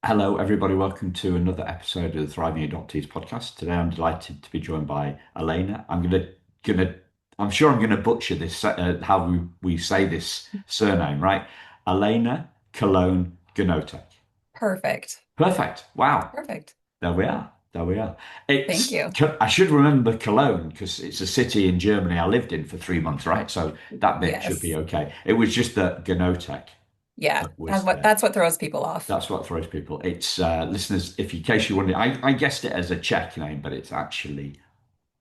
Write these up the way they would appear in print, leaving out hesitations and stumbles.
Hello, everybody. Welcome to another episode of the Thriving Adoptees podcast. Today, I'm delighted to be joined by Alaina. Gonna, I'm sure I'm gonna butcher this, how we say this surname, right? Alaina Colón-Gnotek. Perfect. Perfect. Wow. Perfect. There we are. There we are. Thank you. I should remember Cologne because it's a city in Germany I lived in for 3 months, right? So that bit should be Yes. okay. It was just the Gnotek Yeah. that That's was what that's what throws people off. That's what throws people. It's listeners, if in case you wondered, I guessed it as a Czech name, but it's actually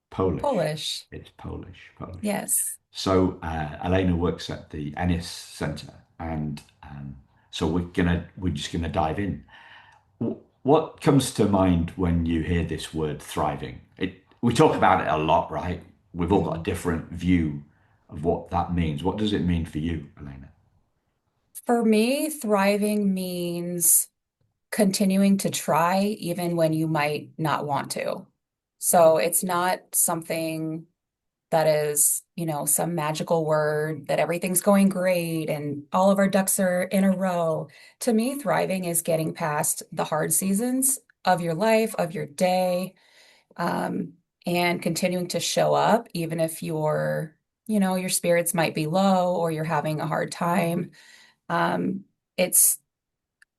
Polish. Polish. It's Polish, Polish. Yes. So Elena works at the Ennis Centre, and so we're just gonna dive in. What comes to mind when you hear this word thriving? We talk about it a lot, right? We've all got a Mhm. different view of what that means. What does it mean for you, Elena? For me, thriving means continuing to try even when you might not want to. So it's not something that is, some magical word that everything's going great and all of our ducks are in a row. To me, thriving is getting past the hard seasons of your life, of your day, um, and continuing to show up, even if your spirits might be low or you're having a hard time. It's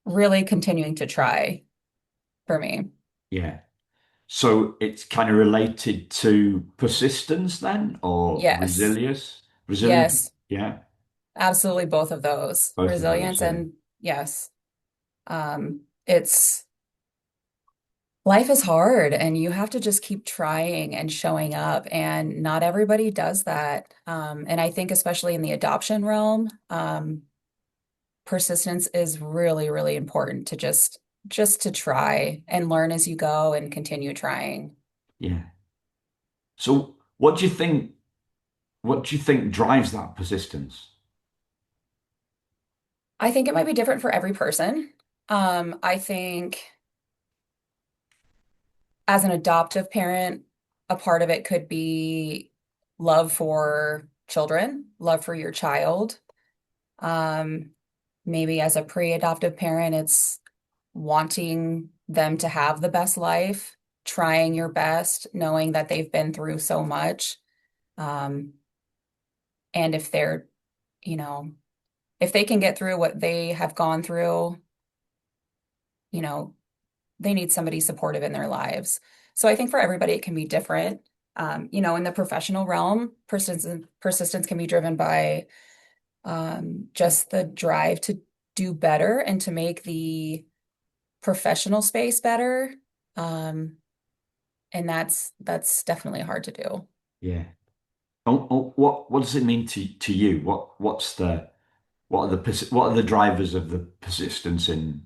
really continuing to try for me. Yeah. So it's kind of related to persistence then, or Yes, resilience? Resilience, yes, yeah, absolutely both of those, both of those. resilience Yeah, and yes. It's life is hard and you have to just keep trying and showing up, and not everybody does that. And I think especially in the adoption realm, persistence is really, really important to just to try and learn as you go and continue trying. yeah. So what do you think? What do you think drives that persistence? I think it might be different for every person. I think as an adoptive parent, a part of it could be love for children, love for your child. Um, Maybe as a pre-adoptive parent, it's wanting them to have the best life, trying your best, knowing that they've been through so much. Um, and if they're, you know, if they can get through what they have gone through, you know, they need somebody supportive in their lives. So I think for everybody, it can be different. In the professional realm, persistence can be driven by just the drive to do better and to make the professional space better. Um, and that's definitely hard to do. Yeah. What does it mean to you? What are the drivers of the persistence in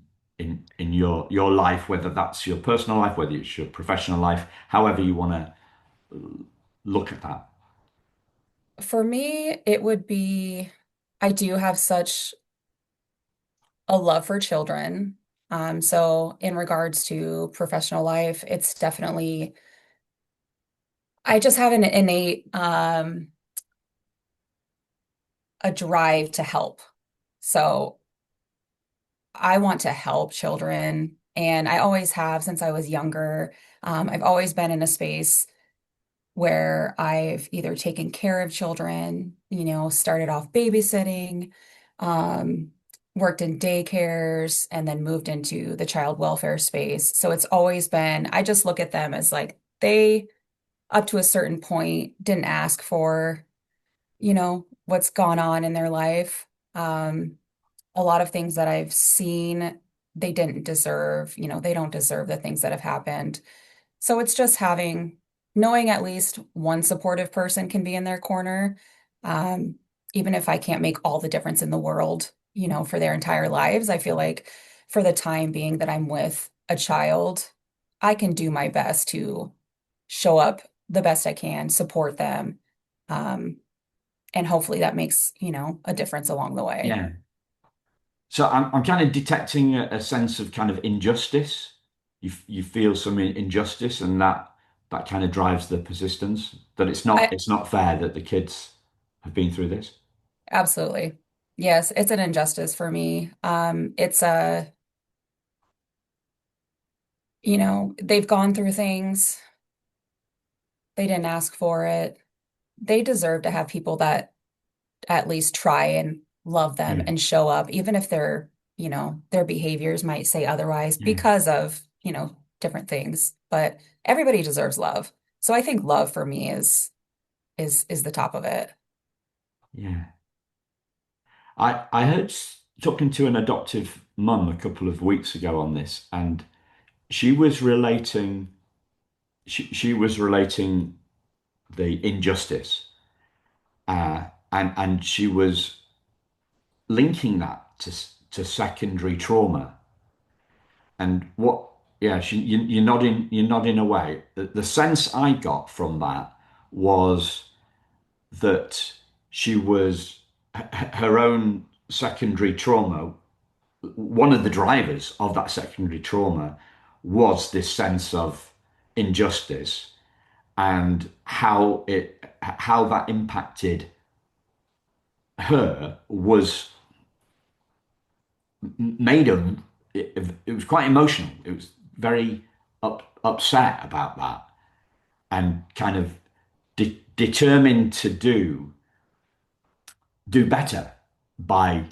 your life, whether that's your personal life, whether it's your professional life, however you want to look at that. For me, it would be I do have such a love for children. So in regards to professional life, it's definitely I just have an innate a drive to help. So I want to help children, and I always have since I was younger. I've always been in a space where I've either taken care of children, started off babysitting, um, worked in daycares, and then moved into the child welfare space. So it's always been, I just look at them as like they, up to a certain point, didn't ask for, what's gone on in their life. A lot of things that I've seen, they didn't deserve, they don't deserve the things that have happened. So it's just knowing at least one supportive person can be in their corner, um, even if I can't make all the difference in the world, for their entire lives. I feel like for the time being that I'm with a child, I can do my best to show up the best I can, support them, um, and hopefully that makes, a difference along the way. Yeah. So I'm kind of detecting a sense of kind of injustice. You feel some injustice, and that kind of drives the persistence. That I it's not fair that the kids have been through this. absolutely. Yes, it's an injustice for me. It's a they've gone through things, they didn't ask for it. They deserve to have people that at least try and love them Yeah, and show up, even if their behaviors might say otherwise yeah, because of, different things. But everybody deserves love. So I think love for me is the top of it. yeah. I heard talking to an adoptive mum a couple of weeks ago on this, and she was relating she was relating the injustice, and she was linking that to secondary trauma. And what, yeah, you're nodding away. The sense I got from that was that she was her own secondary trauma. One of the drivers of that secondary trauma was this sense of injustice and how that impacted her was made her it was quite emotional. It was very upset about that and kind of determined to do better by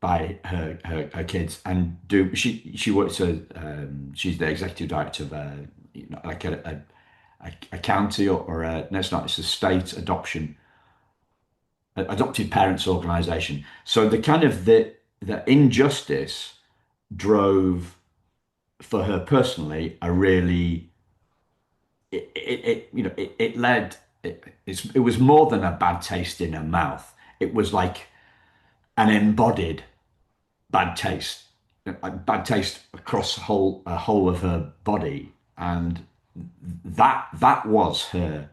her kids and do she works as she's the executive director of like a county or a no, it's not, it's a state adopted parents organization. So the kind of the injustice drove for her personally a really it led it was more than a bad taste in her mouth. It was like an embodied bad taste, like bad taste across whole of her body, and that was her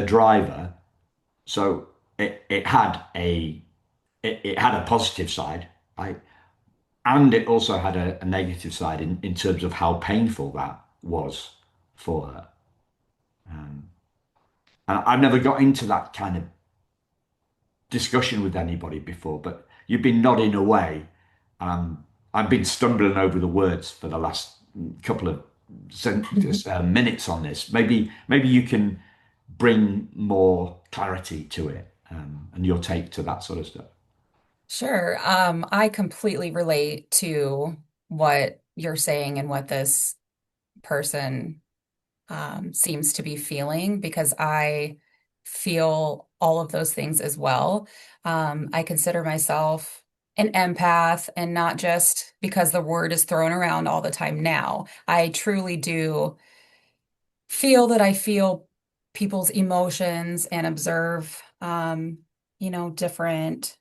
driver. So it had it had a positive side, I and it also had a negative side in terms of how painful that was for her. And I've never got into that kind of discussion with anybody before, but you've been nodding away. I've been stumbling over the words for the last couple of minutes on this. Maybe you can bring more clarity to it, and your take to that sort of stuff. Sure. I completely relate to what you're saying and what this person seems to be feeling because I feel all of those things as well. I consider myself an empath and not just because the word is thrown around all the time now. I truly do feel that I feel people's emotions and observe, different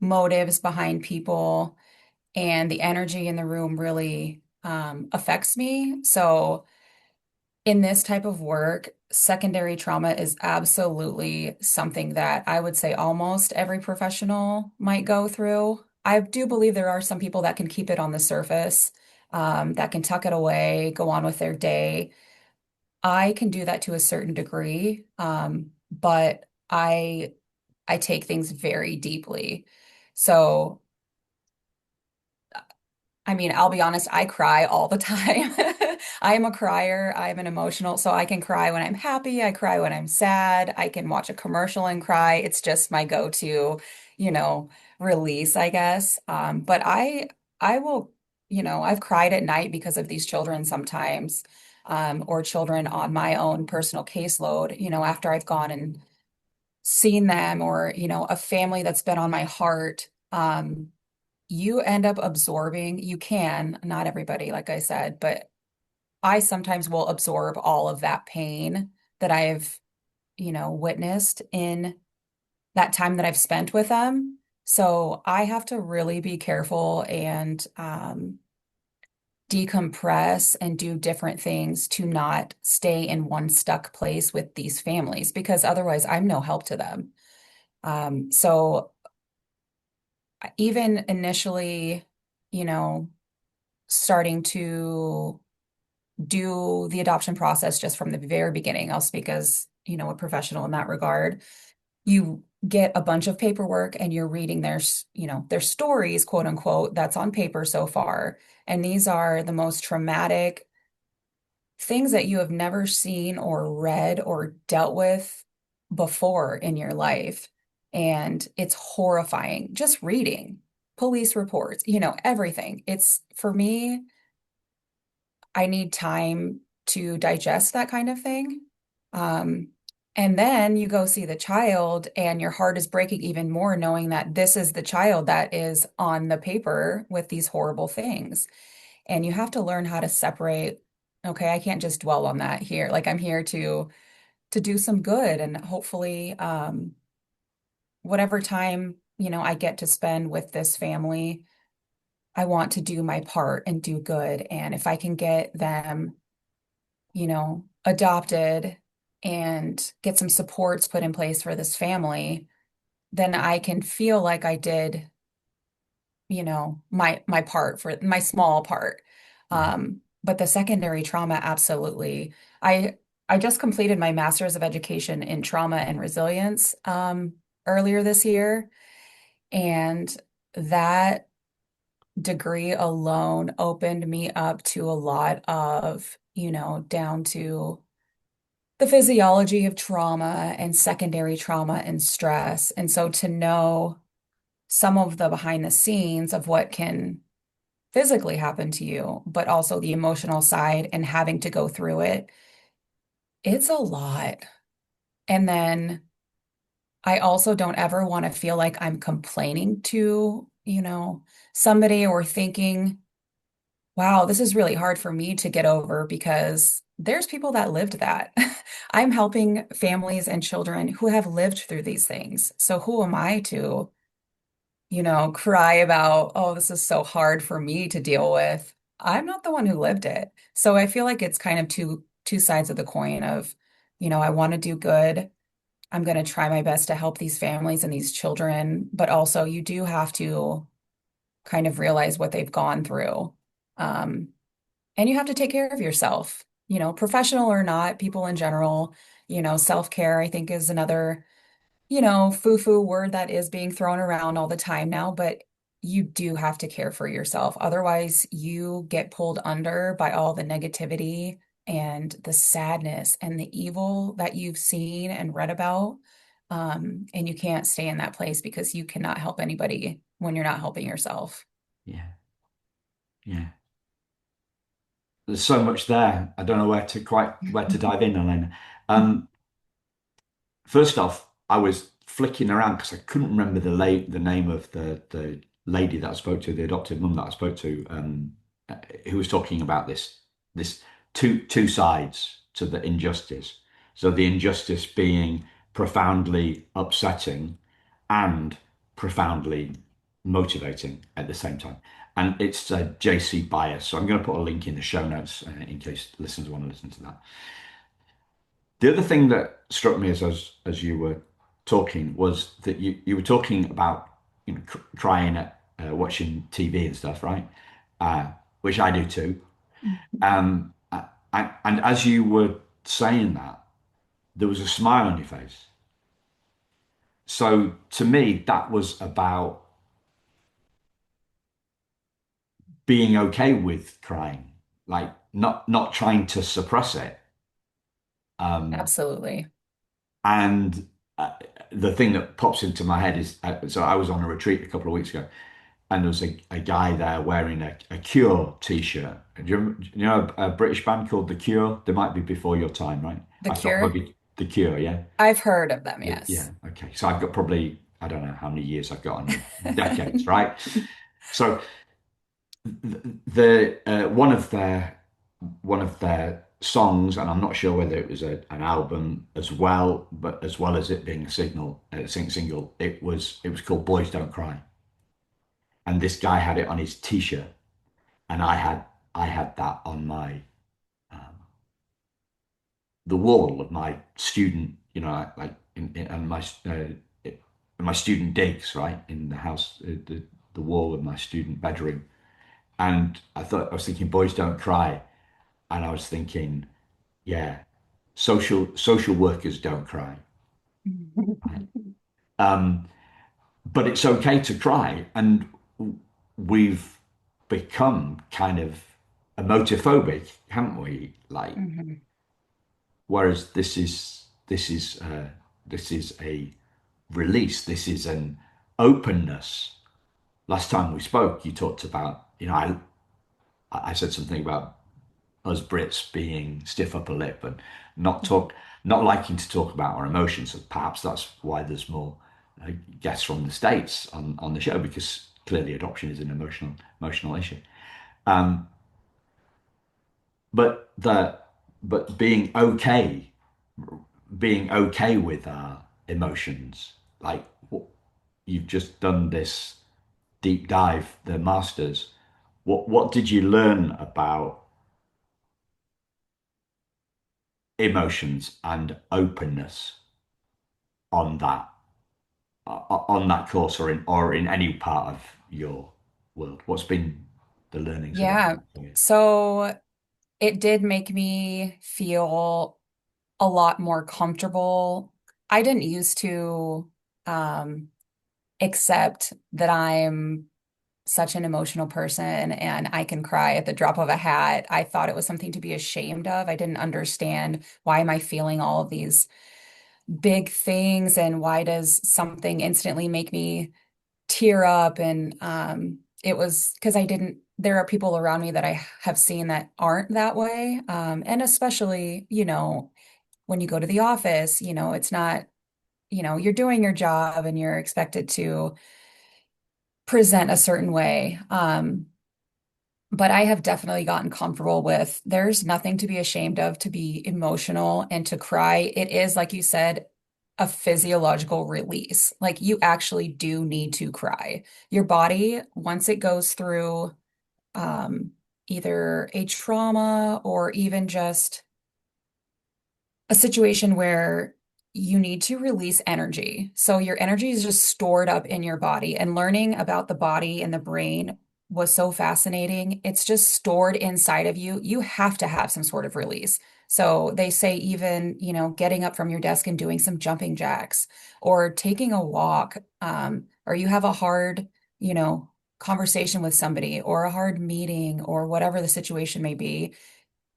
motives behind people, and the energy in the room really affects me. So, in this type of work, secondary trauma is absolutely something that I would say almost every professional might go through. I do believe there are some people that can keep it on the surface, that can tuck it away, go on with their day. I can do that to a certain degree, but I take things very deeply. So I mean, I'll be honest, I cry all the time. I am a crier. I'm an emotional, so I can cry when I'm happy. I cry when I'm sad. I can watch a commercial and cry. It's just my go-to, you know, release, I guess. But I will, I've cried at night because of these children sometimes, or children on my own personal caseload, after I've gone and seen them, or, a family that's been on my heart. You end up absorbing, you can, not everybody, like I said, but I sometimes will absorb all of that pain that I've, witnessed in that time that I've spent with them. So I have to really be careful and decompress and do different things to not stay in one stuck place with these families because otherwise I'm no help to them. So even initially, you know, starting to do the adoption process just from the very beginning. I'll speak as, a professional in that regard. You get a bunch of paperwork and you're reading their stories, quote unquote, that's on paper so far. And these are the most traumatic things that you have never seen or read or dealt with before in your life. And it's horrifying just reading police reports, everything. It's for me, I need time to digest that kind of thing. Um, and then you go see the child, and your heart is breaking even more knowing that this is the child that is on the paper with these horrible things. And you have to learn how to separate, okay, I can't just dwell on that here. Like I'm here to do some good and hopefully whatever time, I get to spend with this family, I want to do my part and do good. And if I can get them adopted and get some supports put in place for this family, then I can feel like I did, my part for my small part. Yeah. But the secondary trauma, absolutely. I I just completed my master's of education in trauma and resilience earlier this year, and that degree alone opened me up to a lot of, down to the physiology of trauma and secondary trauma and stress. And so to know some of the behind the scenes of what can physically happen to you, but also the emotional side and having to go through it, it's a lot. And then I also don't ever want to feel like I'm complaining to, somebody or thinking, wow, this is really hard for me to get over because there's people that lived that. I'm helping families and children who have lived through these things. So who am I to, cry about, oh, this is so hard for me to deal with. I'm not the one who lived it. So I feel like it's kind of two sides of the coin of, I want to do good. I'm going to try my best to help these families and these children, but also you do have to kind of realize what they've gone through. Um, and you have to take care of yourself, professional or not, people in general, self-care, I think is another, foo-foo word that is being thrown around all the time now, but you do have to care for yourself. Otherwise, you get pulled under by all the negativity and the sadness and the evil that you've seen and read about. And you can't stay in that place because you cannot help anybody when you're not helping yourself. Yeah. Yeah. There's so much there. I don't know where to dive in, Elena. Um, First off, I was flicking around because I couldn't remember the name of the lady that I spoke to, the adopted mum that I spoke to, who was talking about this two sides to the injustice. So the injustice being profoundly upsetting and profoundly motivating at the same time. And it's JC Bias. So I'm going to put a link in the show notes in case listeners want to listen to that. The other thing that struck me as you were talking was that you were talking about crying at watching TV and stuff, right? Which I do too. And as you were saying that, there was a smile on your face. So to me, that was about being okay with crying, like not trying to suppress it. Um, Absolutely. and the thing that pops into my head is, so I was on a retreat a couple of weeks ago, and there was a guy there wearing a Cure t-shirt. Do you know a British band called The Cure? They might be before your time, right? The I thought Cure? maybe The Cure, yeah. I've heard of them, Yeah, yes. okay. So I've got probably, I don't know how many years I've got on you, decades, right? So one of their songs, and I'm not sure whether it was an album as well, but as well as it being single, it was called Boys Don't Cry, and this guy had it on his t-shirt, and I had that on my um, the wall of my student, like in my student digs, right, in the house, the wall of my student bedroom. And I was thinking, boys don't cry. And I was thinking, yeah, social workers don't cry. Right? But it's okay to cry, and we've become kind of emotophobic, haven't we? Like, Hmm. whereas this is a release. This is an openness. Last time we spoke, you talked about, I said something about us Brits being stiff upper lip and not talk, not liking to talk about our emotions. And perhaps that's why there's more guests from the States on the show, because clearly adoption is an emotional issue. Um, but the but being okay with our emotions, like you've just done this deep dive, the masters. What did you learn about emotions and openness on that course, or in any part of your world? What's been the learnings around Yeah. that for you? So it did make me feel a lot more comfortable. I didn't used to um, accept that I'm such an emotional person and I can cry at the drop of a hat. I thought it was something to be ashamed of. I didn't understand, why am I feeling all of these big things, and why does something instantly make me tear up? And it was because I didn't, there are people around me that I have seen that aren't that way. And especially, when you go to the office, it's not, you're doing your job and you're expected to present a certain way. But I have definitely gotten comfortable with, there's nothing to be ashamed of to be emotional and to cry. It is, like you said, a physiological release. Like you actually do need to cry. Your body, once it goes through um, either a trauma or even just a situation where you need to release energy. So your energy is just stored up in your body, and learning about the body and the brain was so fascinating. It's just stored inside of you. You have to have some sort of release. So they say even, getting up from your desk and doing some jumping jacks or taking a walk, or you have a hard, you know, conversation with somebody or a hard meeting or whatever the situation may be,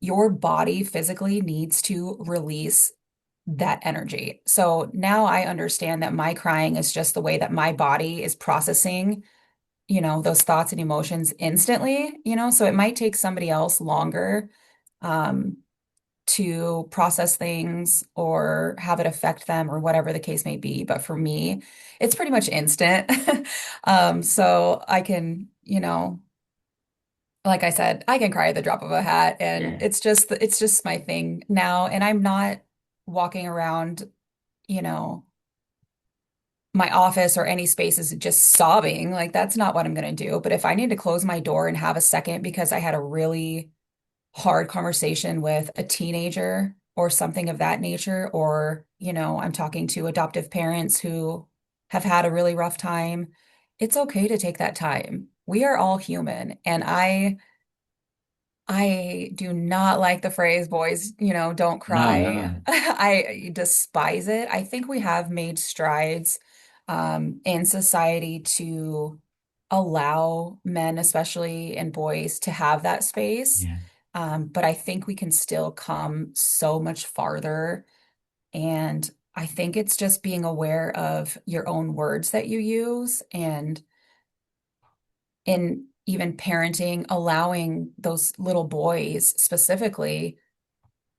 your body physically needs to release that energy. So now I understand that my crying is just the way that my body is processing, those thoughts and emotions instantly, so it might take somebody else longer um, to process things or have it affect them or whatever the case may be. But for me, it's pretty much instant. So I can, like I said, I can cry at the drop of a hat, and Yeah, it's just my thing now. And I'm not walking around, you know, my office or any spaces just sobbing. Like that's not what I'm gonna do. But if I need to close my door and have a second because I had a really hard conversation with a teenager or something of that nature, or, I'm talking to adoptive parents who have had a really rough time, it's okay to take that time. We are all human, and I do not like the phrase boys, don't no, no, cry. no. I despise it. I think we have made strides in society to allow men, especially and boys, to have that space. Yeah. But I think we can still come so much farther. And I think it's just being aware of your own words that you use, and in even parenting, allowing those little boys specifically,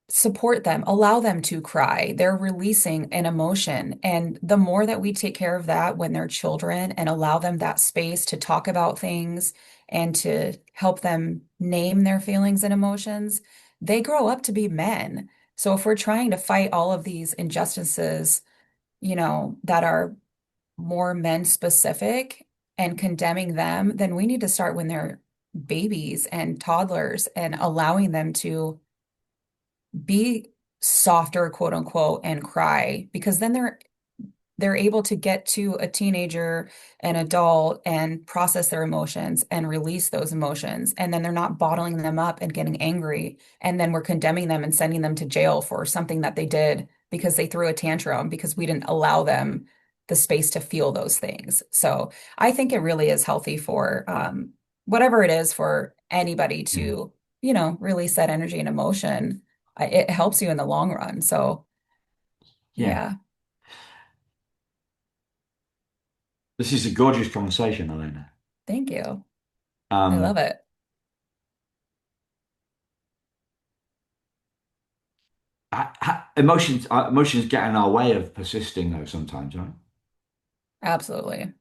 support them, allow them to cry. They're releasing an emotion. And the more that we take care of that when they're children and allow them that space to talk about things and to help them name their feelings and emotions, they grow up to be men. So if we're trying to fight all of these injustices, that are more men specific and condemning them, then we need to start when they're babies and toddlers and allowing them to be softer, quote unquote, and cry, because then they're able to get to a teenager, an adult, and process their emotions and release those emotions. And then they're not bottling them up and getting angry. And then we're condemning them and sending them to jail for something that they did because they threw a tantrum because we didn't allow them. the space to feel those things. So I think it really is healthy for whatever it is for anybody Yeah. to, release that energy and emotion. It helps you in the long run. So Yeah. yeah, This is a gorgeous conversation, Alaina. thank you. I love Um, it. emotions get in our way of persisting, though, sometimes, right? Absolutely.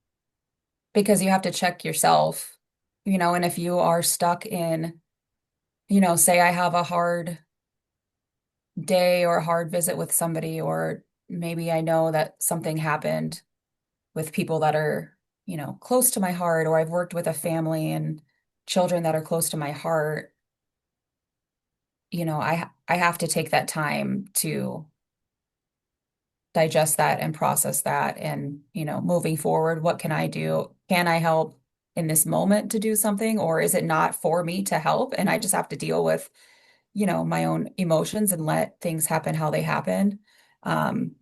Because you have to check yourself, and if you are stuck in, say I have a hard day or a hard visit with somebody, or maybe I know that something happened with people that are, close to my heart, or I've worked with a family and children that are close to my heart, I have to take that time to digest that and process that and, moving forward, what can I do? Can I help in this moment to do something, or is it not for me to help? And I just have to deal with, my own emotions and let things happen how they happen. Um,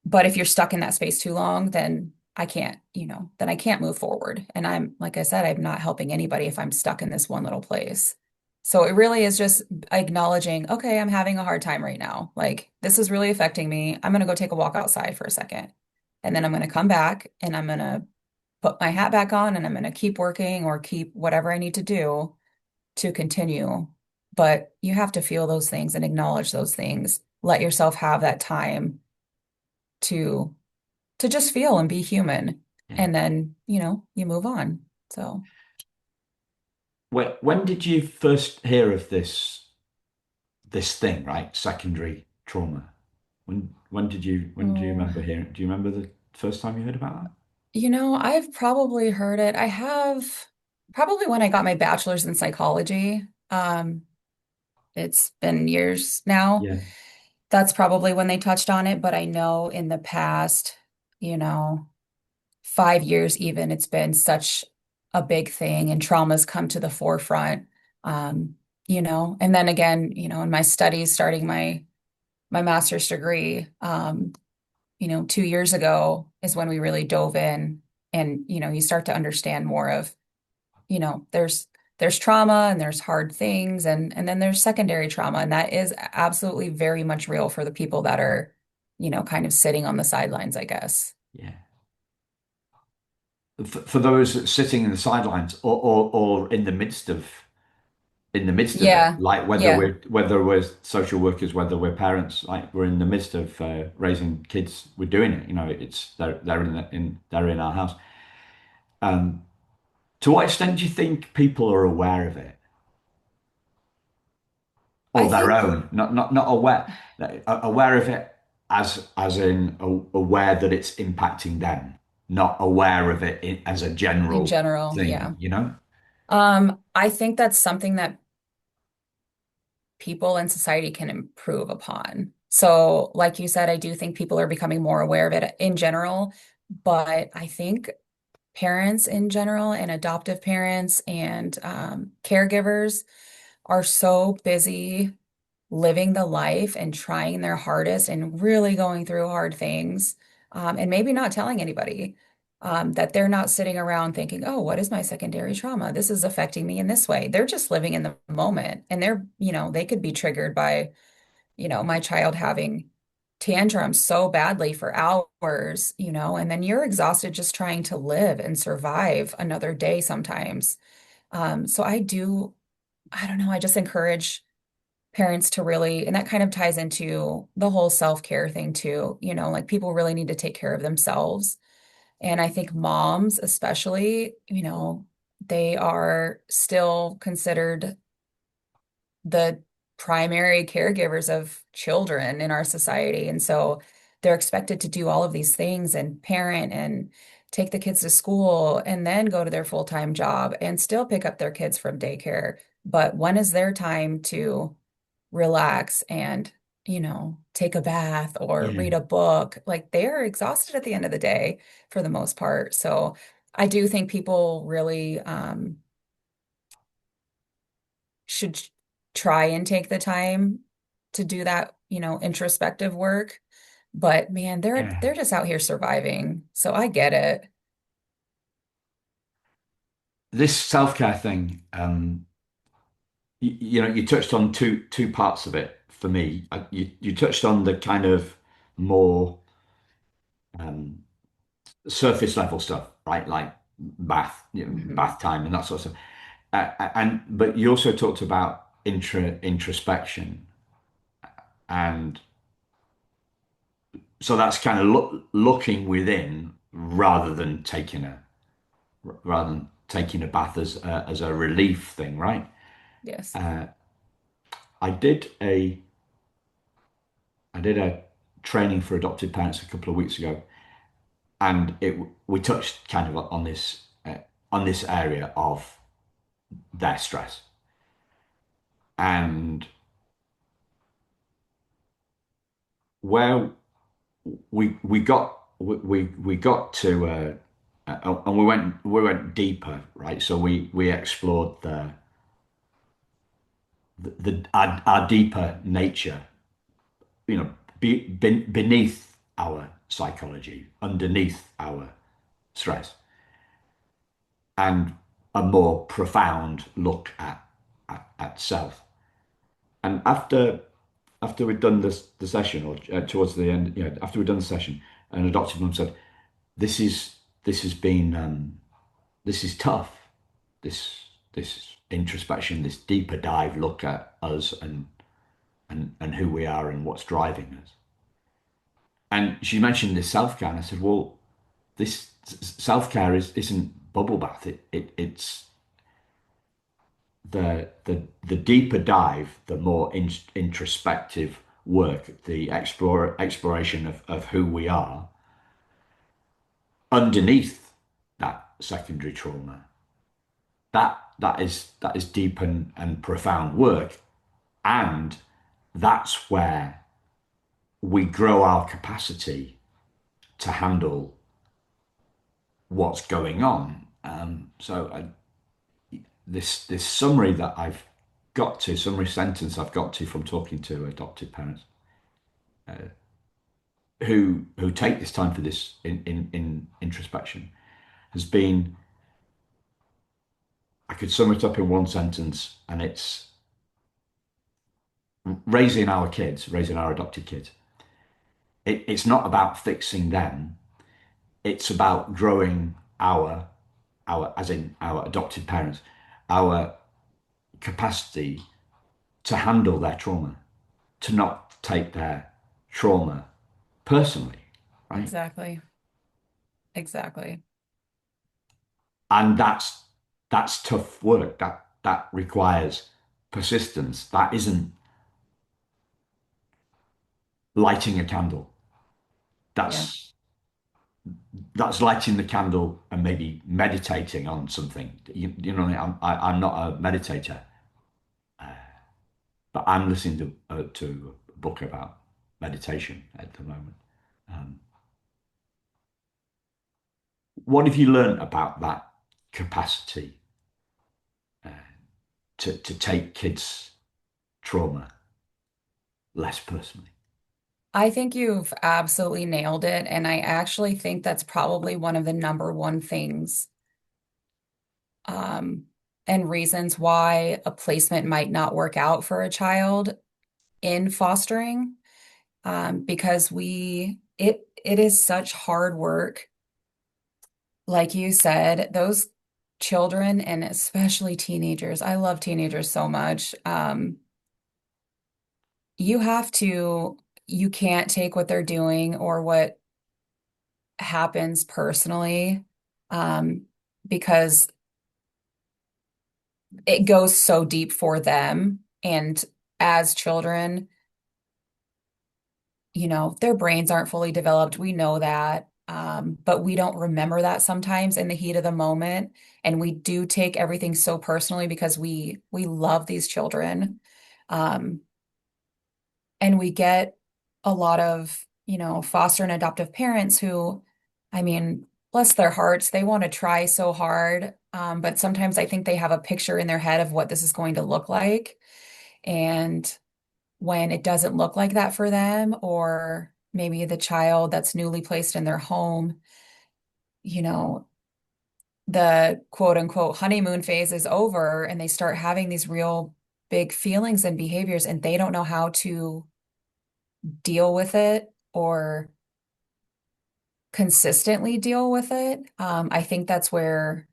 But if you're stuck in that space too long, then I can't move forward. And like I said, I'm not helping anybody if I'm stuck in this one little place. So it really is just acknowledging, okay, I'm having a hard time right now. Like this is really affecting me. I'm going to go take a walk outside for a second. And then I'm going to come back and I'm going to put my hat back on and I'm going to keep working or keep whatever I need to do to continue. But you have to feel those things and acknowledge those things. Let yourself have that time to just feel and be human. Yeah. And then, you move on. So, When did you first hear of this thing, right? Secondary trauma. When do you oh, remember hearing? Do you remember the first time you heard about that? I've probably heard it. I have probably when I got my bachelor's in psychology. It's been years now. Yeah. That's probably when they touched on it, but I know in the past, you know, 5 years even, it's been such a big thing and traumas come to the forefront. Um, and then again, in my studies, starting my master's degree, 2 years ago is when we really dove in and, you start to understand more of, there's trauma and there's hard things and then there's secondary trauma. And that is absolutely very much real for the people that are, kind of sitting on the sidelines, I guess. Yeah. For those sitting in the sidelines or in the midst of it, Yeah. like whether Yeah. we're social workers, whether we're parents, like we're in the midst of raising kids, we're doing it. It's they're in our house. Um, to what extent do you think people are aware of it, I or their think own, not aware, aware of it as in aware that it's impacting them, not aware of it as a in general general, yeah. thing, you know? I think that's something that people and society can improve upon. So, like you said, I do think people are becoming more aware of it in general, but I think parents in general and adoptive parents and caregivers are so busy living the life and trying their hardest and really going through hard things, and maybe not telling anybody, that they're not sitting around thinking, oh, what is my secondary trauma? This is affecting me in this way. They're just living in the moment and they could be triggered by, my child having tantrums so badly for hours, and then you're exhausted just trying to live and survive another day sometimes. So I don't know, I just encourage parents to really, and that kind of ties into the whole self-care thing too, like people really need to take care of themselves. And I think moms, especially, they are still considered the primary caregivers of children in our society. And so they're expected to do all of these things and parent and take the kids to school and then go to their full-time job and still pick up their kids from daycare. But when is their time to relax and, take a bath or Yeah, read a book? Like they're exhausted at the end of the day for the most part. So I do think people really should try and take the time to do that, introspective work. But man, Yeah. they're just out here surviving. So I get it. This self-care thing, you touched on two parts of it for me. You touched on the kind of more um, surface level stuff, right? Like Mhm. bath time and that sort of stuff. And but you also talked about introspection, and so that's kind of looking within rather than taking a bath as a relief thing, right? Yes. Uh, I did a I did a training for adopted parents a couple of weeks ago, and it we touched kind of on this area of their stress, and where we got to and we went deeper, right? So we explored our deeper nature, beneath our psychology, underneath our stress, and a more profound look at self. And after we'd done the session, or towards the end, after we'd done the session, an adopted mum said, this has been this is tough. This introspection, this deeper dive look at us and who we are and what's driving us. And she mentioned this self care, and I said, well, this self care isn't bubble bath. It's the deeper dive, the more introspective work, the exploration of who we are underneath that secondary trauma. That is deep and profound work, and that's where we grow our capacity to handle what's going on. This summary that I've got to, summary sentence I've got to from talking to adopted parents who take this time for this in introspection has been, I could sum it up in one sentence, and it's raising our adopted kids. It's not about fixing them. It's about growing as in our adopted parents, our capacity to handle their trauma, to not take their trauma personally, right? Exactly. Exactly. And that's tough work. That requires persistence. That isn't lighting a candle. Yeah. That's lighting the candle and maybe meditating on something. You know what I mean? I'm not a meditator, but I'm listening to a book about meditation at the moment. Um, what have you learned about that capacity to take kids' trauma less personally? I think you've absolutely nailed it. And I actually think that's probably one of the number one things um, and reasons why a placement might not work out for a child in fostering. Because it is such hard work. Like you said, those children and especially teenagers, I love teenagers so much. You have to, you can't take what they're doing or what happens personally, um, because it goes so deep for them. And as children, their brains aren't fully developed. We know that. But we don't remember that sometimes in the heat of the moment. And we do take everything so personally because we love these children. Um, and we get a lot of, foster and adoptive parents who, I mean, bless their hearts, they want to try so hard. But sometimes I think they have a picture in their head of what this is going to look like. And when it doesn't look like that for them, or maybe the child that's newly placed in their home, you know, the quote unquote honeymoon phase is over and they start having these real big feelings and behaviors and they don't know how to deal with it or consistently deal with it. I think that's where,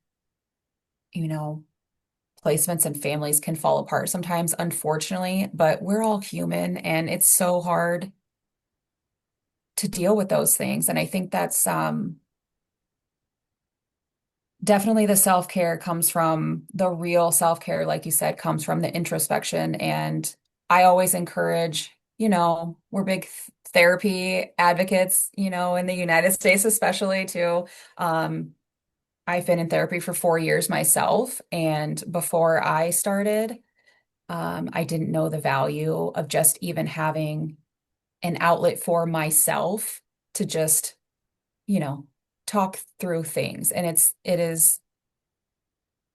you know, placements and families can fall apart sometimes, unfortunately, but we're all human and it's so hard to deal with those things. And I think that's definitely the self-care comes from the real self-care, like you said, comes from the introspection. And I always encourage, we're big therapy advocates, in the United States, especially too. Um, I've been in therapy for 4 years myself. And before I started, I didn't know the value of just even having an outlet for myself to just, you know, talk through things. And it is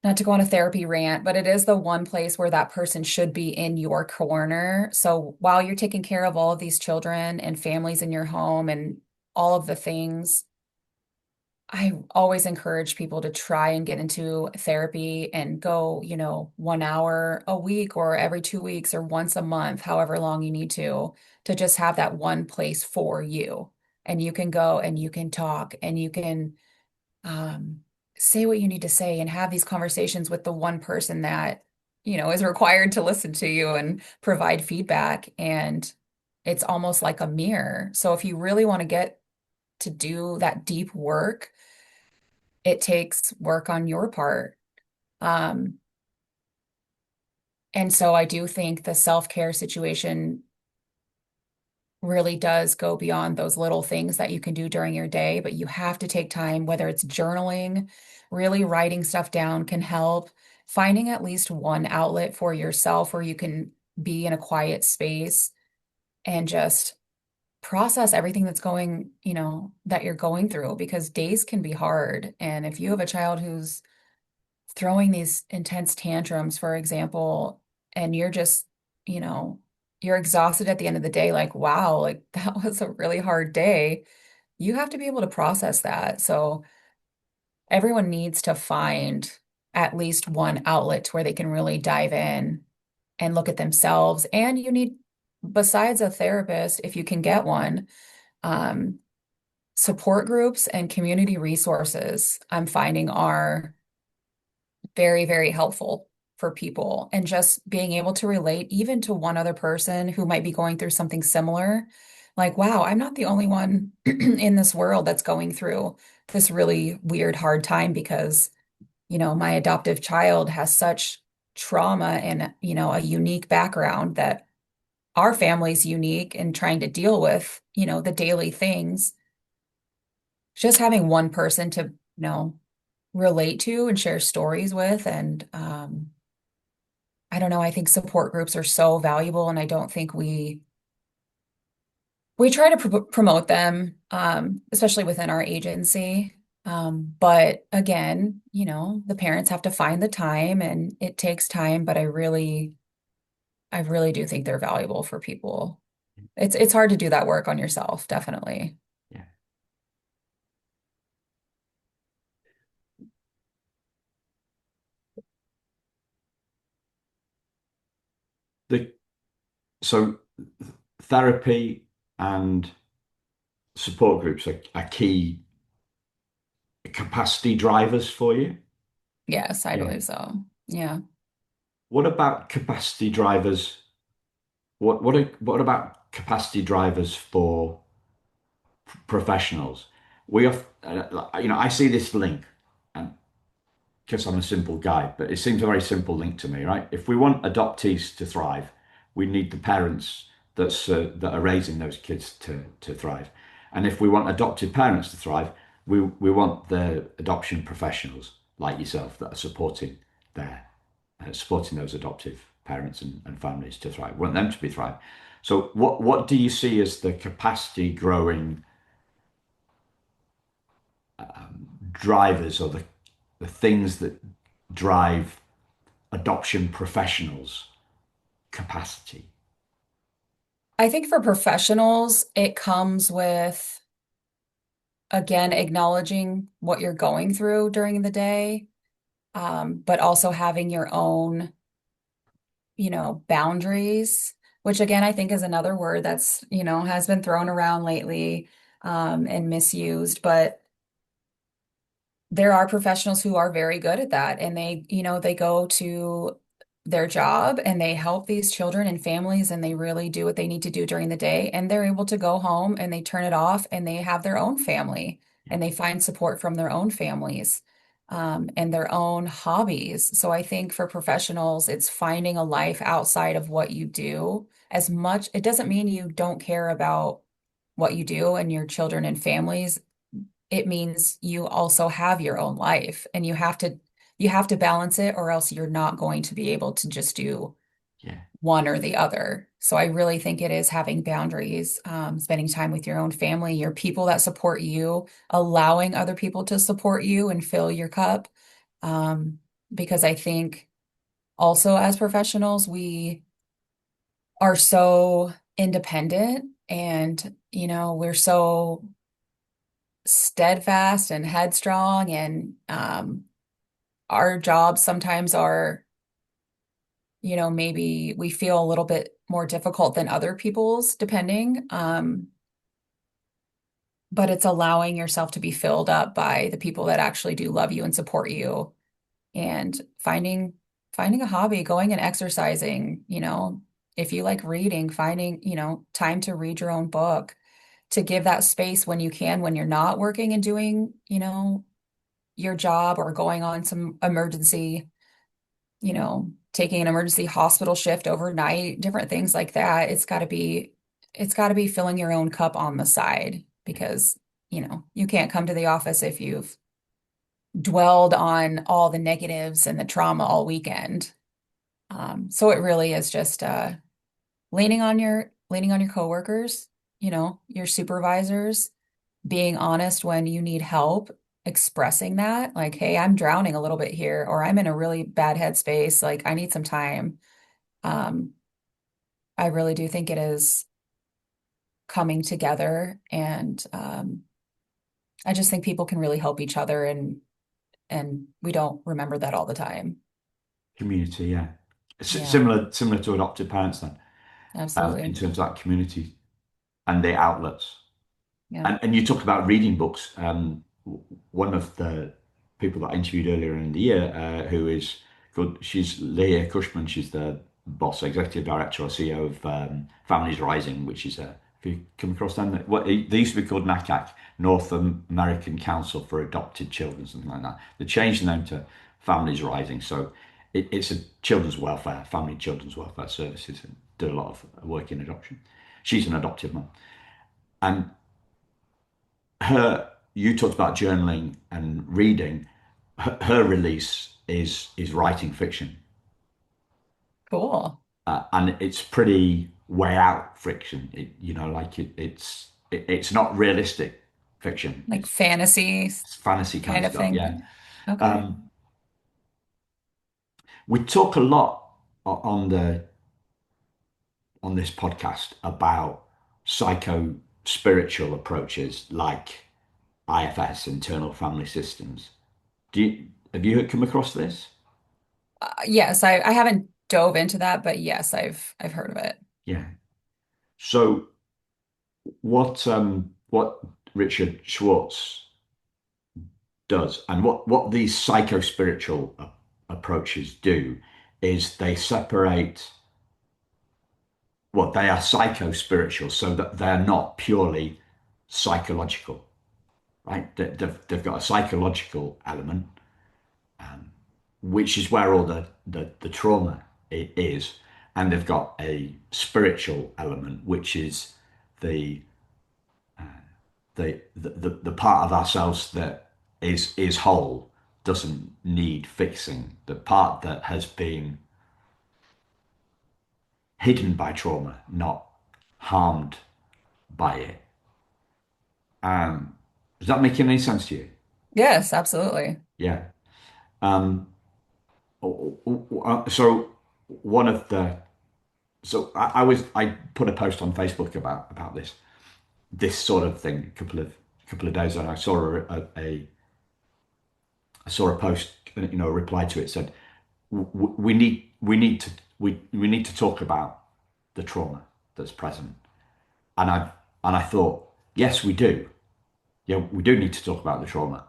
not to go on a therapy rant, but it is the one place where that person should be in your corner. So while you're taking care of all of these children and families in your home and all of the things, I always encourage people to try and get into therapy and go, 1 hour a week or every 2 weeks or once a month, however long you need to just have that one place for you. And you can go and you can talk and you can um, say what you need to say and have these conversations with the one person that, is required to listen to you and provide feedback. And it's almost like a mirror. So if you really want to get to do that deep work, it takes work on your part. Um, and so I do think the self-care situation really does go beyond those little things that you can do during your day, but you have to take time, whether it's journaling, really writing stuff down can help. Finding at least one outlet for yourself where you can be in a quiet space and just process everything that's going, that you're going through because days can be hard. And if you have a child who's throwing these intense tantrums, for example, and you're just, you know, you're exhausted at the end of the day, like, wow, like that was a really hard day. You have to be able to process that. So everyone needs to find at least one outlet to where they can really dive in and look at themselves. And you need, besides a therapist, if you can get one, um, support groups and community resources, I'm finding are very, very helpful for people. And just being able to relate even to one other person who might be going through something similar. Like, wow, I'm not the only one in this world that's going through this really weird, hard time because, my adoptive child has such trauma and, a unique background that our family's unique and trying to deal with, the daily things. Just having one person to, relate to and share stories with. And I don't know, I think support groups are so valuable, and I don't think we try to promote them, especially within our agency. But again, the parents have to find the time, and it takes time. But I really do think they're valuable for people. It's hard to do that work on yourself, definitely. Yeah. The so therapy and support groups are key capacity drivers for you. Yes, I Yeah. believe so. Yeah. What about capacity drivers? What about capacity drivers for professionals? We have, I see this link, and because I'm a simple guy, but it seems a very simple link to me, right? If we want adoptees to thrive, we need the parents that are raising those kids to thrive, and if we want adoptive parents to thrive, we want the adoption professionals like yourself that are supporting those adoptive parents and families to thrive. We want them to be thrive. So, what do you see as the capacity growing drivers or the things that drive adoption professionals' capacity? I think for professionals, it comes with, again, acknowledging what you're going through during the day, but also having your own, boundaries, which again, I think is another word that's, has been thrown around lately, and misused. But there are professionals who are very good at that, and they go to their job and they help these children and families, and they really do what they need to do during the day, and they're able to go home and they turn it off and they have their own family Yeah, and they find support from their own families, and their own hobbies. So I think for professionals, it's finding a life outside of what you do. As much, it doesn't mean you don't care about what you do and your children and families. It means you also have your own life, and you have to balance it, or else you're not going to be able to just do yeah, one or the other. So I really think it is having boundaries, spending time with your own family, your people that support you, allowing other people to support you and fill your cup. Um, because I think also as professionals, we are so independent, and we're so steadfast and headstrong, and our jobs sometimes are, maybe we feel a little bit more difficult than other people's, depending. But it's allowing yourself to be filled up by the people that actually do love you and support you, and finding a hobby, going and exercising, if you like reading, finding, time to read your own book, to give that space when you can, when you're not working and doing, your job, or going on some emergency, taking an emergency hospital shift overnight, different things like that. It's got to be filling your own cup on the side, yeah. because, you can't come to the office if you've dwelled on all the negatives and the trauma all weekend. So it really is just leaning on your coworkers, your supervisors, being honest when you need help, expressing that, like, hey, I'm drowning a little bit here, or I'm in a really bad headspace, like I need some time. Um, I really do think it is coming together, and I just think people can really help each other, and we don't remember that all the time. Community, yeah. Yeah, Similar to adopted parents then, in absolutely. terms of that community and the outlets. Yeah. And you talked about reading books. One of the people that I interviewed earlier in the year, who is good, she's Leah Cushman. She's the boss, executive director or CEO of Families Rising, which is a. Have you come across them? They used to be called NACAC, North American Council for Adopted Children, something like that. They changed the name to Families Rising. So it's a children's welfare, family children's welfare services, and do a lot of work in adoption. She's an adoptive mum, and you talked about journaling and reading. Her release is writing fiction, Cool. and it's pretty way out fiction. It's not realistic fiction. Like fantasy It's fantasy kind kind of of stuff. Yeah. thing. Okay. We talk a lot on the on this podcast about psycho spiritual approaches like IFS, internal family systems. Have you come across this? Yes, I haven't dove into that, but yes, I've heard of it. Yeah. So what Richard Schwartz does and what these psycho-spiritual approaches do is they separate, well, they are psycho-spiritual so that they're not purely psychological, right? They've got a psychological element, which is where all the trauma is, and they've got a spiritual element, which is the the part of ourselves that is whole, doesn't need fixing. The part that has been hidden by trauma, not harmed by it. Does that make any sense to you? Yes, absolutely. Yeah. Um, so one of the so I put a post on Facebook about this sort of thing a couple of days, and I saw I saw a post, a reply to it said, we need to talk about the trauma that's present. And I thought, yes, we do. Yeah, we do need to talk about the trauma,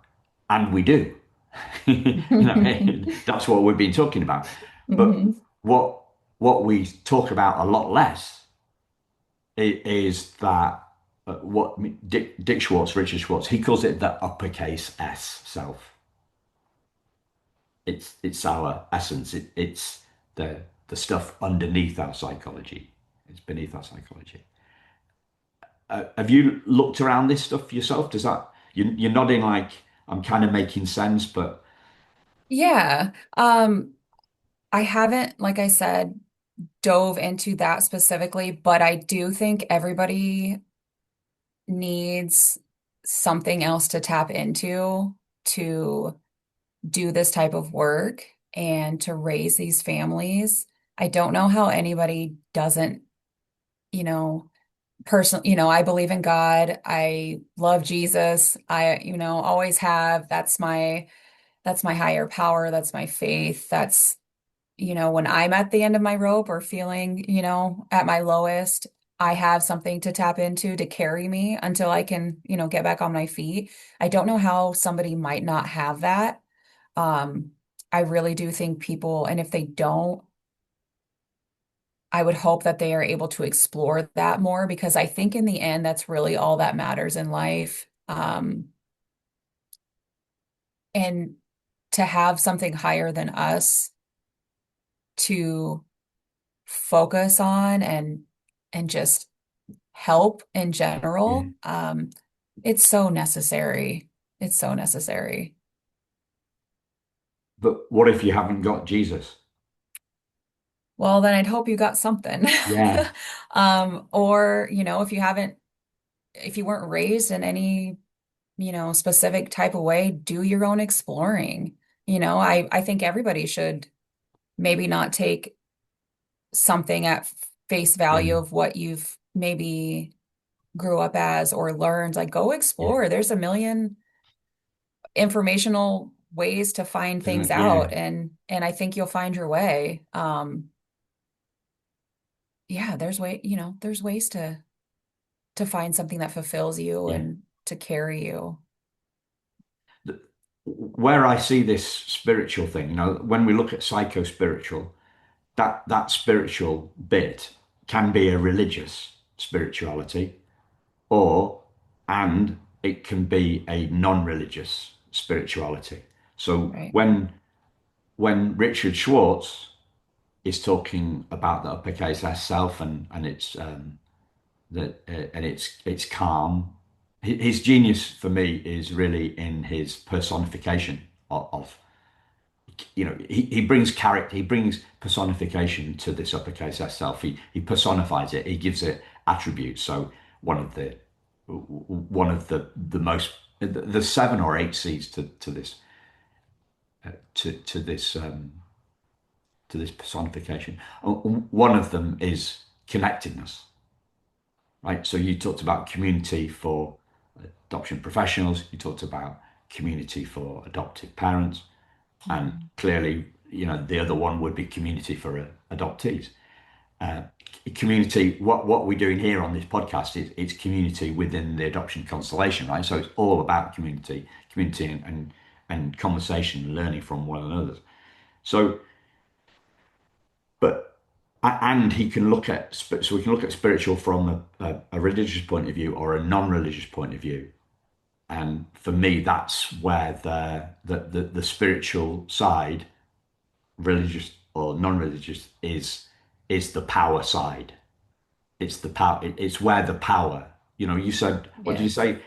and we do. That's what we've been talking about. But Mhm. what we talk about a lot less is that what Dick Schwartz, Richard Schwartz, he calls it the uppercase S self. It's our essence. It's the stuff underneath our psychology. It's beneath our psychology. Have you looked around this stuff yourself? Does that you're nodding like I'm kind of making sense, but Yeah. I haven't, like I said, dove into that specifically, but I do think everybody needs something else to tap into to do this type of work and to raise these families. I don't know how anybody doesn't, you know, I believe in God. I love Jesus. Always have. That's my higher power. That's my faith. When I'm at the end of my rope or feeling, at my lowest, I have something to tap into to carry me until I can, get back on my feet. I don't know how somebody might not have that. Um, I really do think people, and if they don't, I would hope that they are able to explore that more because I think in the end, that's really all that matters in life. And to have something higher than us to focus on and just help in yeah. general, it's so necessary. It's so necessary. But what if you haven't got Jesus? Well, then I'd hope you got something. Yeah, Or, if you weren't raised in any, specific type of way, do your own exploring. I think everybody should maybe not take something at face yeah, value of what you've maybe grew up as or learned. Like, go yeah, explore. There's a million informational ways to find isn't things it? Yeah, out, and I think you'll find your way. Yeah, there's ways to find something that fulfills you yeah. and to carry you. Where I see this spiritual thing, when we look at psycho-spiritual, that spiritual bit can be a religious spirituality, or and it can be a non-religious spirituality. So Right. when Richard Schwartz is talking about the uppercase S self and it's calm. His genius for me is really in his personification of he brings character, he brings personification to this uppercase S self. He personifies it, he gives it attributes. So one of the most there's 7 or 8 C's to this to this to this personification. One of them is connectedness, right? So you talked about community for adoption professionals, you talked about community for adoptive parents, and Mhm. clearly, the other one would be community for adoptees. Uh, Community, what we're doing here on this podcast is it's community within the adoption constellation, right? So it's all about community and conversation, learning from one another. So, but and he can look at so we can look at spiritual from a religious point of view or a non-religious point of view. And for me, that's where the spiritual side, religious or non-religious, is the power side. It's the power. It's where the power. You said, what did you Yes. say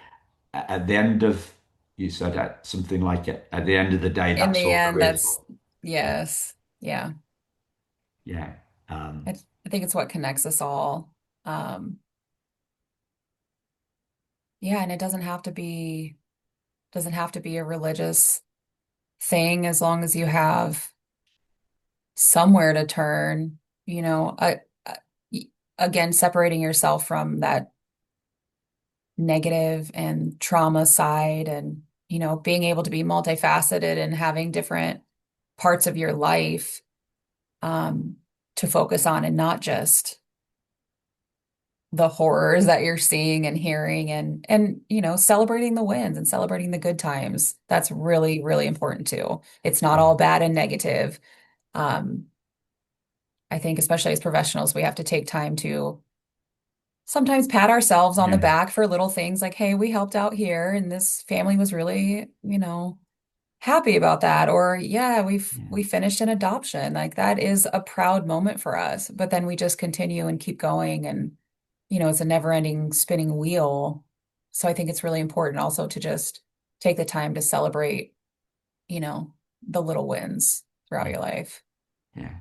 at the end of? You said something like at the end of the day, In that's the all end, there is. that's yes. Yeah. Yeah, I, I think it's what connects us all. Um, yeah, and it doesn't have to be a religious thing as long as you have somewhere to turn, you know. again, separating yourself from that negative and trauma side and, being able to be multifaceted and having different parts of your life um, to focus on and not just the horrors that you're seeing and hearing and celebrating the wins and celebrating the good times. That's really, really important too. It's not Yeah. all bad and negative. Um, I think especially as professionals, we have to take time to sometimes pat ourselves on the Yeah. back for little things like, hey, we helped out here and this family was really, happy about that. Or yeah, Yeah. we finished an adoption. Like that is a proud moment for us. But then we just continue and keep going and it's a never-ending spinning wheel. So I think it's really important also to just take the time to celebrate, you know, the little wins throughout Yeah. your life. Yeah.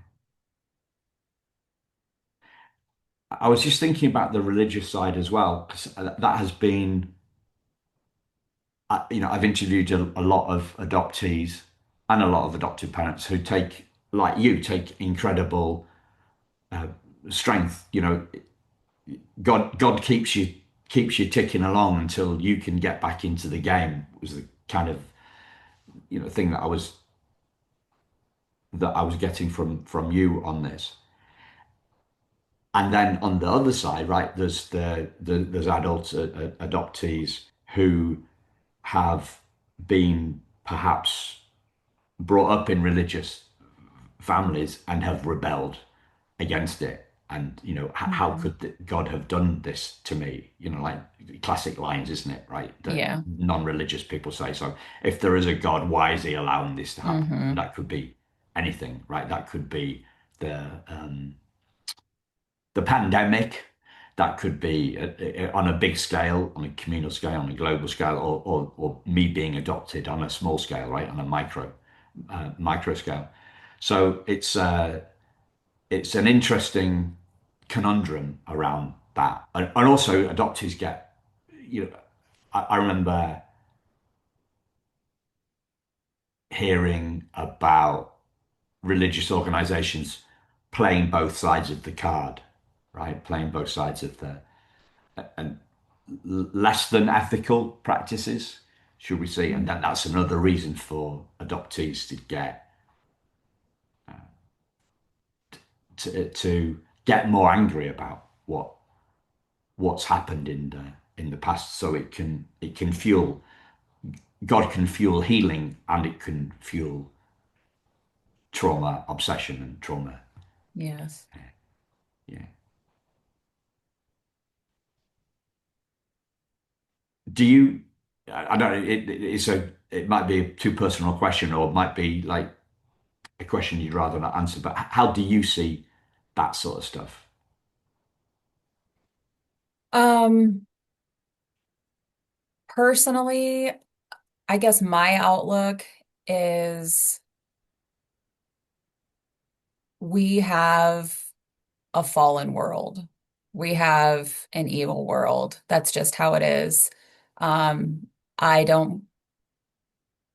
I was just thinking about the religious side as well, because that has been, I've interviewed a lot of adoptees and a lot of adoptive parents who take, like you, take incredible uh, strength. God keeps you ticking along until you can get back into the game. Was the kind of thing that I was getting from you on this. And then on the other side, right, there's adults, adoptees who have been perhaps brought up in religious families and have rebelled against it. And how Mhm. could God have done this to me? Like classic lines, isn't it? Right, that Yeah. non-religious people say. So if there is a God, why is He allowing this to happen? And Hmm. that could be anything, right? That could be the um, the pandemic. That could be on a big scale, on a communal scale, on a global scale, or me being adopted on a small scale, right, on a micro scale. So it's an interesting conundrum around that, and also adoptees get, I remember hearing about religious organizations playing both sides of the card, right, playing both sides of the and less than ethical practices, should we say? And that's another reason for adoptees to to get more angry about what's happened in the past, so it can fuel God can fuel healing, and it can fuel trauma, obsession, and trauma. Yes. Yeah. Do you? I don't know. It might be a too personal question, or it might be like a question you'd rather not answer. But how do you see that sort of stuff? Um, Personally, I guess my outlook is we have a fallen world. We have an evil world. That's just how it is. I don't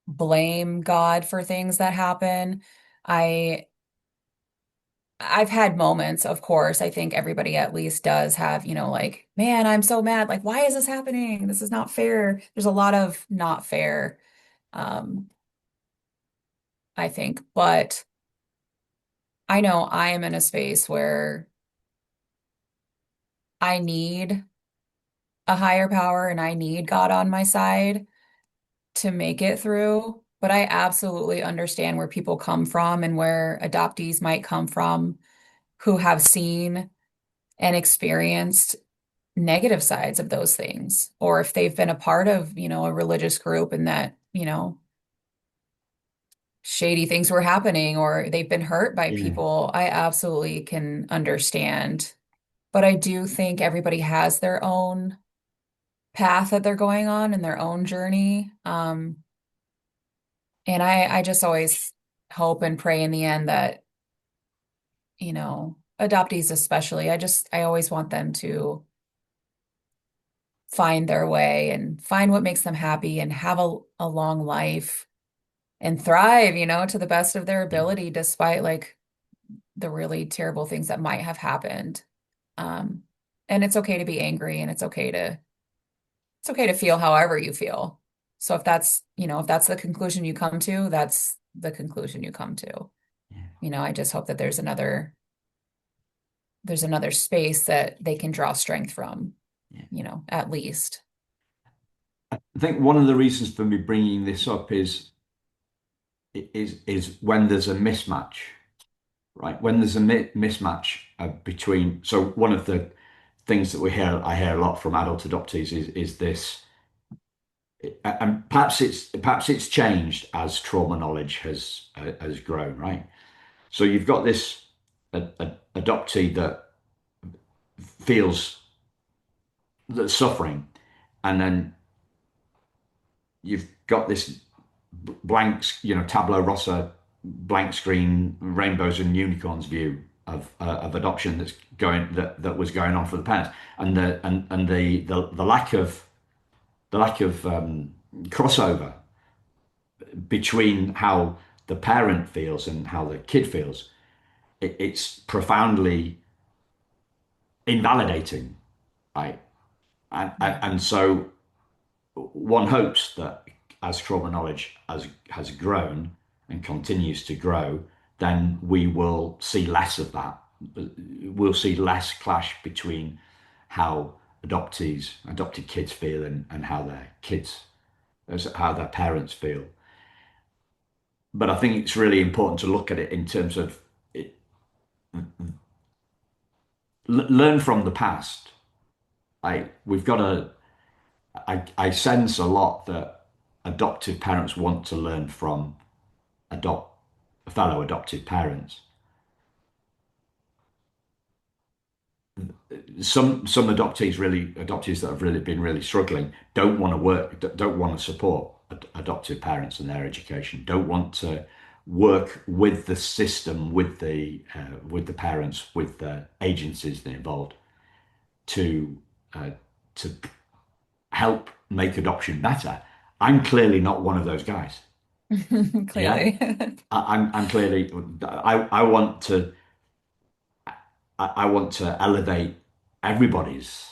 blame God for things that happen. I I've had moments, of course. I think everybody at least does have, like, man, I'm so mad. Like, why is this happening? This is not fair. There's a lot of not fair, um, I think. But I know I am in a space where I need a higher power and I need God on my side to make it through. But I absolutely understand where people come from and where adoptees might come from who have seen and experienced negative sides of those things. Or if they've been a part of, a religious group and that, shady things were happening or they've been hurt by Yeah, people, I absolutely can understand. But I do think everybody has their own path that they're going on and their own journey. And I just always hope and pray in the end that, adoptees especially, I always want them to find their way and find what makes them happy and have a long life and thrive, to the best of their yeah, ability, despite like the really terrible things that might have happened. Um, and it's okay to be angry and it's okay to feel however you feel. So if that's, if that's the conclusion you come to, that's the conclusion you come to. Yeah, I just hope that there's another space that they can draw strength from, yeah. at least. I think one of the reasons for me bringing this up is when there's a mismatch, right? When there's a mismatch between. So one of the things that I hear a lot from adult adoptees is this, and perhaps it's changed as trauma knowledge has grown, right? So you've got this adoptee that feels that's suffering, and then you've got this blank, tableau rasa, blank screen, rainbows and unicorns view of adoption that was going on for the parents, and the lack of crossover between how the parent feels and how the kid feels. It's profoundly invalidating, right? And Yeah. so one hopes that as trauma knowledge has grown and continues to grow, then we will see less of that. We'll see less clash between how adopted kids feel and how their parents feel. But I think it's really important to look at it in terms of it, learn from the past. We've got to. I sense a lot that adoptive parents want to learn from adopt fellow adopted parents. Some adoptees that have really been really struggling don't want to work, don't want to support adoptive parents and their education, don't want to work with the system, with the parents, with the agencies that are involved to uh, to help make adoption better. I'm clearly not one of those guys. Yeah, Clearly. I'm clearly. I want to. I want to elevate everybody's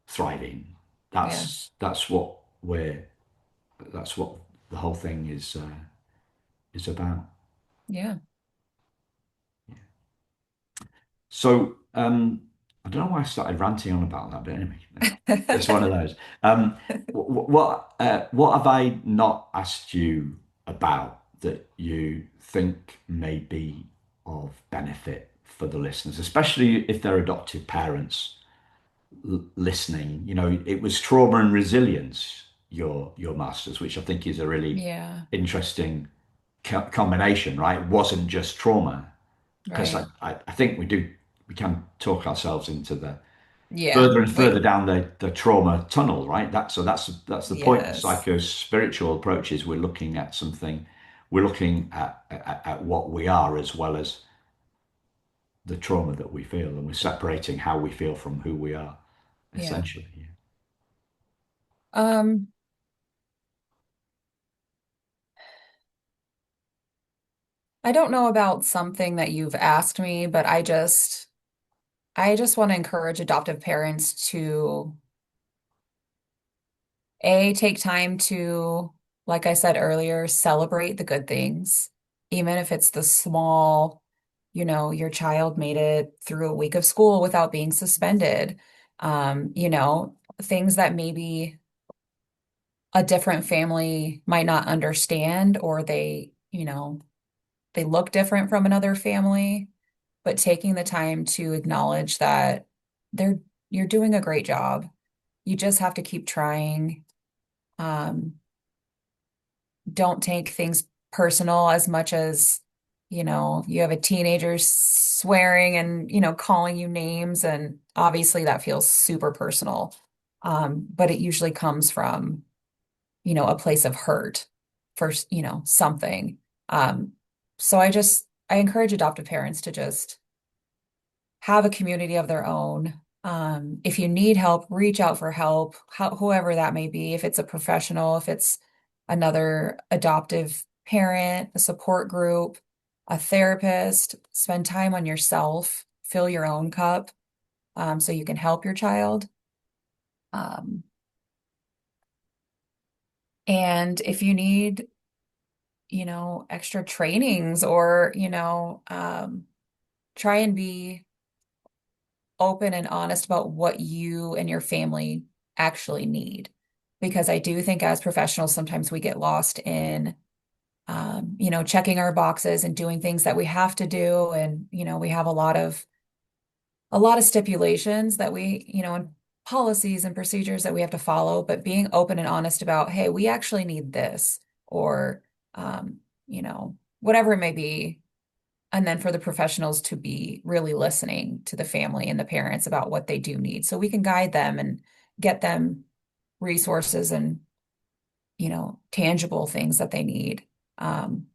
thriving. Yeah. That's what we're. That's what the whole thing is about. Yeah. So I don't know why I started ranting on about that, but anyway, it's one of those. What have I not asked you about that you think may be of benefit for the listeners, especially if they're adoptive parents listening? It was trauma and resilience, your masters, which I think is a really Yeah. interesting combination, right? It wasn't just trauma, because Right. I think we can talk ourselves into the Yeah. further and further Wait. down the trauma tunnel, right? That's the point of Yes. psycho spiritual approaches. We're looking at something, we're looking at what we are as well as the trauma that we feel, and we're separating how we feel from who we are, Yeah. essentially. Yeah. Um, I don't know about something that you've asked me, but I just want to encourage adoptive parents to take time to, like I said earlier, celebrate the good things, even if it's the small, your child made it through a week of school without being suspended. Things that maybe a different family might not understand, or they look different from another family, but taking the time to acknowledge that they're you're doing a great job. You just have to keep trying. Um, don't take things personal as much as, you have a teenager swearing and, calling you names, and obviously that feels super personal. But it usually comes from, a place of hurt for, something. Um, so I encourage adoptive parents to just have a community of their own. If you need help, reach out for help, whoever that may be. If it's a professional, if it's another adoptive parent, a support group, a therapist, spend time on yourself, fill your own cup. so you can help your child. Um, and if you need, extra trainings or, try and be open and honest about what you and your family actually need. Because I do think as professionals, sometimes we get lost in, checking our boxes and doing things that we have to do. And, we have a lot of stipulations that and policies and procedures that we have to follow, but being open and honest about, hey, we actually need this, or, whatever it may be. And then for the professionals to be really listening to the family and the parents about what they do need so we can guide them and get them resources and, tangible things that they need. Um,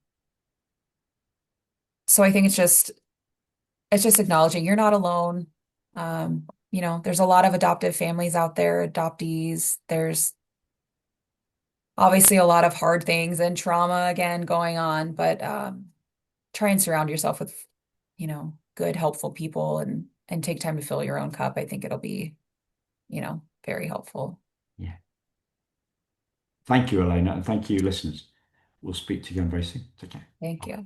so I think it's just acknowledging you're not alone. There's a lot of adoptive families out there, adoptees. There's obviously a lot of hard things and trauma again going on, but try and surround yourself with, good, helpful people and take time to fill your own cup. I think it'll be, very helpful. Yeah. Thank you, Alaina, and thank you, listeners. We'll speak to you again very soon. Take care. Thank you.